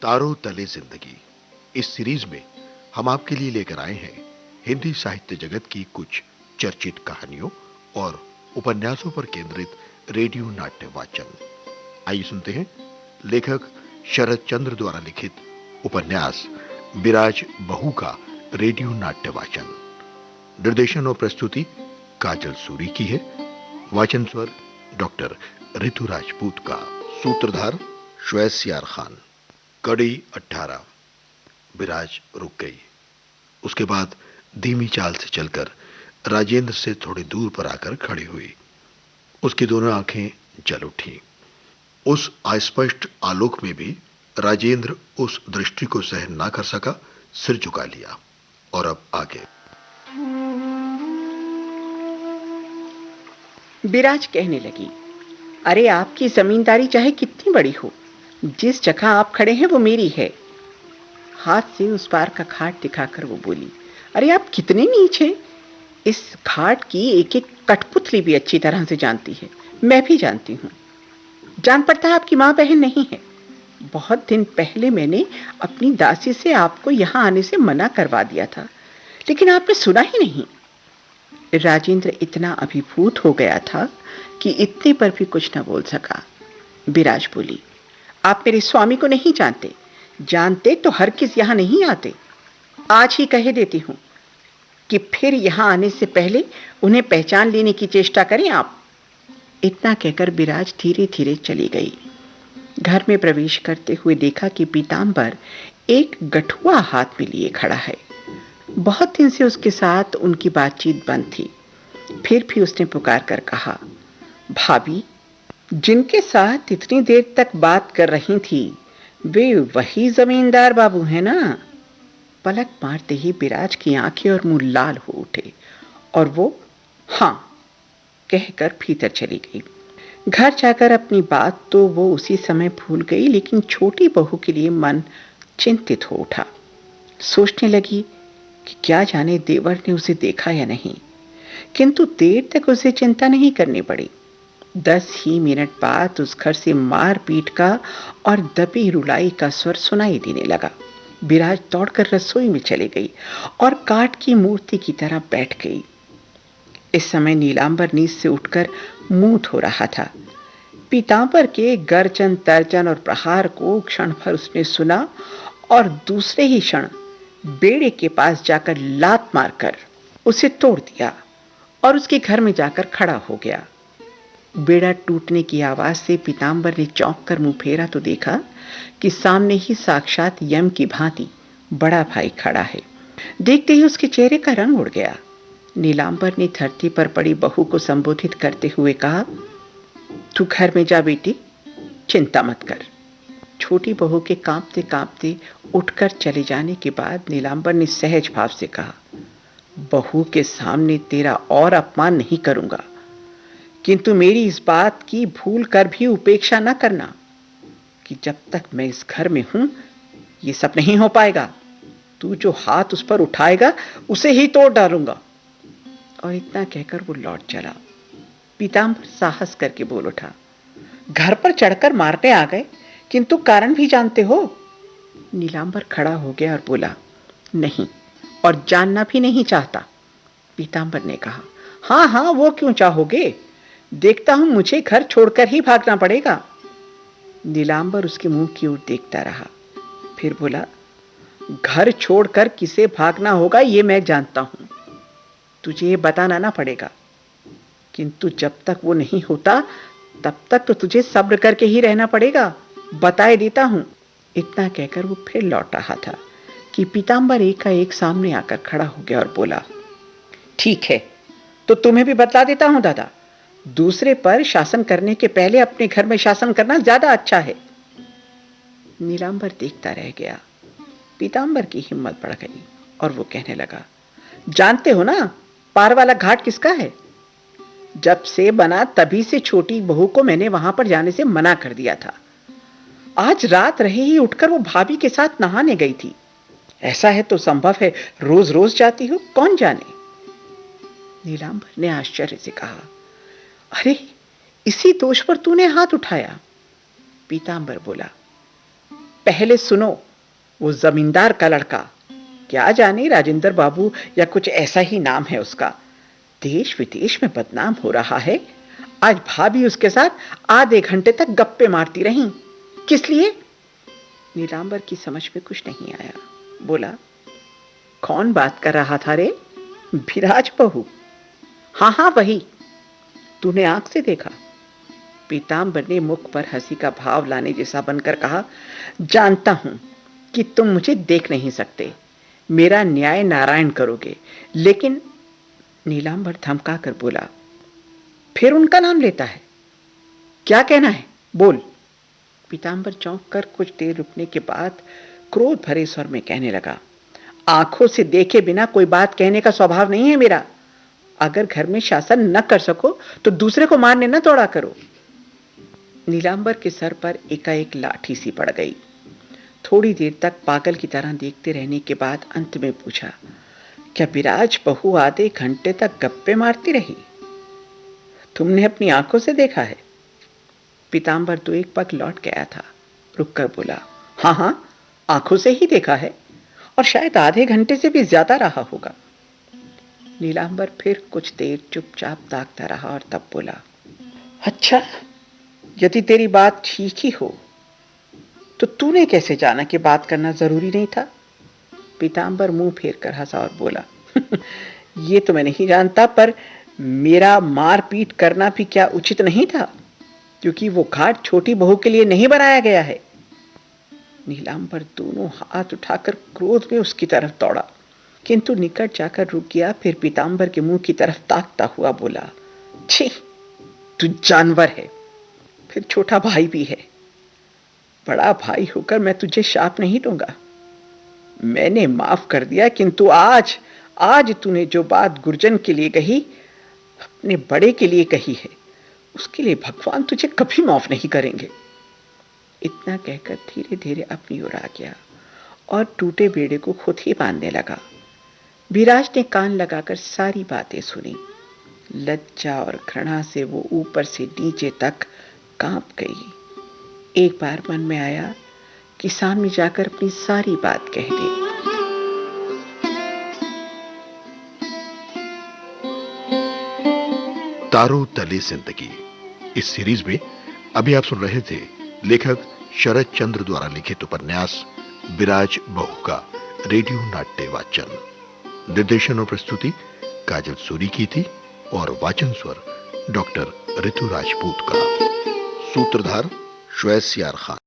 तारों तले जिंदगी। इस सीरीज में हम आपके लिए लेकर आए हैं हिंदी साहित्य जगत की कुछ चर्चित कहानियों और उपन्यासों पर केंद्रित रेडियो नाट्य वाचन। आइए सुनते हैं लेखक शरद चंद्र द्वारा लिखित उपन्यास बिराज बहू का रेडियो नाट्य वाचन। निर्देशन और प्रस्तुति काजल सूरी की है। वाचन स्वर डॉक्टर ऋतु राजपूत का। सूत्रधार श्वेस यार खान। कड़ी 18। बिराज रुक गई। उसके बाद धीमी चाल से चलकर राजेंद्र से थोड़ी दूर पर आकर खड़ी हुई। उसकी दोनों आंखें जल उठी। उस अस्पष्ट आलोक में भी राजेंद्र उस दृष्टि को सहन ना कर सका, सिर झुका लिया और अब आगे। बिराज कहने लगी, अरे आपकी जमींदारी चाहे कितनी बड़ी हो, जिस जगह आप खड़े हैं वो मेरी है। हाथ से उस पार का घाट दिखाकर वो बोली, अरे आप कितने नीच हैं। इस घाट की एक एक कठपुतली भी अच्छी तरह से जानती है। मैं भी जानती हूँ। जान पड़ता है आपकी माँ बहन नहीं है। बहुत दिन पहले मैंने अपनी दासी से आपको यहाँ आने से मना करवा दिया था, लेकिन आपने सुना ही नहीं। राजेंद्र इतना अभिभूत हो गया था कि इतने पर भी कुछ न बोल सका। बिराज बोली, आप मेरे स्वामी को नहीं जानते। जानते तो हर किस यहाँ नहीं आते। आज ही कह देती हूँ कि फिर यहाँ आने से पहले उन्हें पहचान लेने की चेष्टा करें आप। इतना कहकर बिराज धीरे धीरे चली गई। घर में प्रवेश करते हुए देखा कि पीताम्बर एक गठुआ हाथ में लिए खड़ा है। बहुत दिन से उसके साथ उनकी बातचीत बंद थी। फिर भी उसने पुकार कर कहा, भाभी, जिनके साथ इतनी देर तक बात कर रही थी वे वही जमींदार बाबू हैं ना? पलक मारते ही बिराज की आंखें और मुंह लाल हो उठे और वो हाँ कहकर भीतर चली गई। घर जाकर अपनी बात तो वो उसी समय भूल गई, लेकिन छोटी बहू के लिए मन चिंतित हो उठा। सोचने लगी कि क्या जाने देवर ने उसे देखा या नहीं, किंतु देर तक उसे चिंता नहीं करनी पड़ी। 10 ही मिनट बाद उस घर से मार पीट का और दबी रुलाई का स्वर सुनाई देने लगा। बिराज दौड़कर रसोई में चली गई और काठ की मूर्ति की तरह बैठ गई। इस समय नीलांबर नींद से उठकर मुंह धो रहा था। पीतांबर के गर्जन तर्जन और प्रहार को क्षण भर उसने सुना और दूसरे ही क्षण बेड़े के पास जाकर लात मारकर उसे तोड़ दिया और उसके घर में जाकर खड़ा हो गया। बेड़ा टूटने की आवाज से पीतांबर ने चौंक कर मुंह फेरा तो देखा कि सामने ही साक्षात यम की भांति बड़ा भाई खड़ा है। देखते ही उसके चेहरे का रंग उड़ गया। नीलांबर ने धरती पर पड़ी बहू को संबोधित करते हुए कहा, तू घर में जा बेटी, चिंता मत कर। छोटी बहू के कांपते कांपते उठकर चले जाने के बाद नीलांबर ने सहज भाव से कहा, बहू के सामने तेरा और अपमान नहीं करूंगा, किंतु मेरी इस बात की भूल कर भी उपेक्षा न करना कि जब तक मैं इस घर में हूं ये सब नहीं हो पाएगा। तू जो हाथ उस पर उठाएगा उसे ही तोड़ डालूंगा। और इतना कहकर वो लौट चला। पीताम्बर साहस करके बोल उठा, घर पर चढ़कर मारने आ गए, किंतु कारण भी जानते हो? नीलांबर खड़ा हो गया और बोला, नहीं, और जानना भी नहीं चाहता। पीताम्बर ने कहा, हाँ हाँ, वो क्यों चाहोगे? देखता हूं मुझे घर छोड़कर ही भागना पड़ेगा। नीलांबर उसके मुंह की ओर देखता रहा, फिर बोला, घर छोड़कर किसे भागना होगा ये मैं जानता हूं, तुझे ये बताना ना पड़ेगा, किंतु जब तक वो नहीं होता तब तक तो तुझे सब्र करके ही रहना पड़ेगा, बताए देता हूं। इतना कहकर वो फिर लौट रहा था कि पीताम्बर एकाएक सामने आकर खड़ा हो गया और बोला, ठीक है, तो तुम्हें भी बतला देता हूं दादा, दूसरे पर शासन करने के पहले अपने घर में शासन करना ज्यादा अच्छा है। नीलांबर देखता रह गया। पीताम्बर की हिम्मत बढ़ गई और वो कहने लगा, जानते हो ना पार वाला घाट किसका है? जब से बना तभी से छोटी बहू को मैंने वहां पर जाने से मना कर दिया था। आज रात रहे ही उठकर वो भाभी के साथ नहाने गई थी। ऐसा है तो संभव है रोज रोज जाती हो, कौन जाने। नीलांबर ने आश्चर्य से कहा, अरे इसी दोष पर तूने हाथ उठाया? पीतांबर बोला, पहले सुनो, वो जमींदार का लड़का, क्या जाने राजेंद्र बाबू या कुछ ऐसा ही नाम है उसका, देश विदेश में बदनाम हो रहा है। आज भाभी उसके साथ आधे घंटे तक गप्पे मारती रहीं। किस लिए? नीलांबर की समझ में कुछ नहीं आया। बोला, कौन बात कर रहा था रे? विराज बहू। हाँ हाँ वही। तूने आंख से देखा? पीतांबर ने मुख पर हंसी का भाव लाने जैसा बनकर कहा, जानता हूं कि तुम मुझे देख नहीं सकते, मेरा न्याय नारायण करोगे, लेकिन नीलांबर धमका कर बोला, फिर उनका नाम लेता है? क्या कहना है, बोल। पीतांबर चौंक कर कुछ देर रुकने के बाद क्रोध भरे स्वर में कहने लगा, आंखों से देखे बिना कोई बात कहने का स्वभाव नहीं है मेरा। अगर घर में शासन न कर सको तो दूसरे को मारने न दौड़ा करो। नीलांबर के सर पर एकाएक लाठी सी पड़ गई। थोड़ी देर तक पागल की तरह देखते रहने के बाद अंत में पूछा, क्या विराज बहू आधे घंटे तक गप्पे मारती रही? तुमने अपनी आंखों से देखा है? पीतांबर तो एक पग लौट गया था, रुककर बोला, हाँ हाँ, आंखों से ही देखा है, और शायद आधे घंटे से भी ज्यादा रहा होगा। नीलांबर फिर कुछ देर चुपचाप ताकता रहा और तब बोला, अच्छा, यदि तेरी बात ठीक ही हो तो तूने कैसे जाना कि बात करना जरूरी नहीं था? पीतांबर मुंह फेर कर हंसा और बोला, ये तो मैं नहीं जानता, पर मेरा मारपीट करना भी क्या उचित नहीं था? क्योंकि वो घाट छोटी बहू के लिए नहीं बनाया गया है। नीलांबर दोनों हाथ उठाकर क्रोध में उसकी तरफ दौड़ा, किंतु निकट जाकर रुक गया। फिर पीतांबर के मुंह की तरफ ताकता हुआ बोला, छी, तू जानवर है, फिर छोटा भाई भी है। बड़ा भाई होकर मैं तुझे शाप नहीं दूंगा। मैंने माफ कर दिया, किंतु आज तूने जो बात गुरजन के लिए कही, अपने बड़े के लिए कही है, उसके लिए भगवान तुझे कभी माफ नहीं करेंगे। इतना कहकर धीरे धीरे अपनी ओर आ गया और टूटे बेड़े को खुद ही बांधने लगा। विराज ने कान लगाकर सारी बातें सुनी। लज्जा और घृणा से वो ऊपर से नीचे तक कांप गई। एक बार मन में आया कि सामने जाकर अपनी सारी बात कह दे। तारों तले जिंदगी, इस सीरीज में अभी आप सुन रहे थे लेखक शरद चंद्र द्वारा लिखित उपन्यास विराज बहू का रेडियो नाट्य वाचन। निर्देशन और प्रस्तुति काजल सूरी की थी और वाचन स्वर डॉक्टर ऋतु राजपूत का। सूत्रधार श्वेत सियार खान।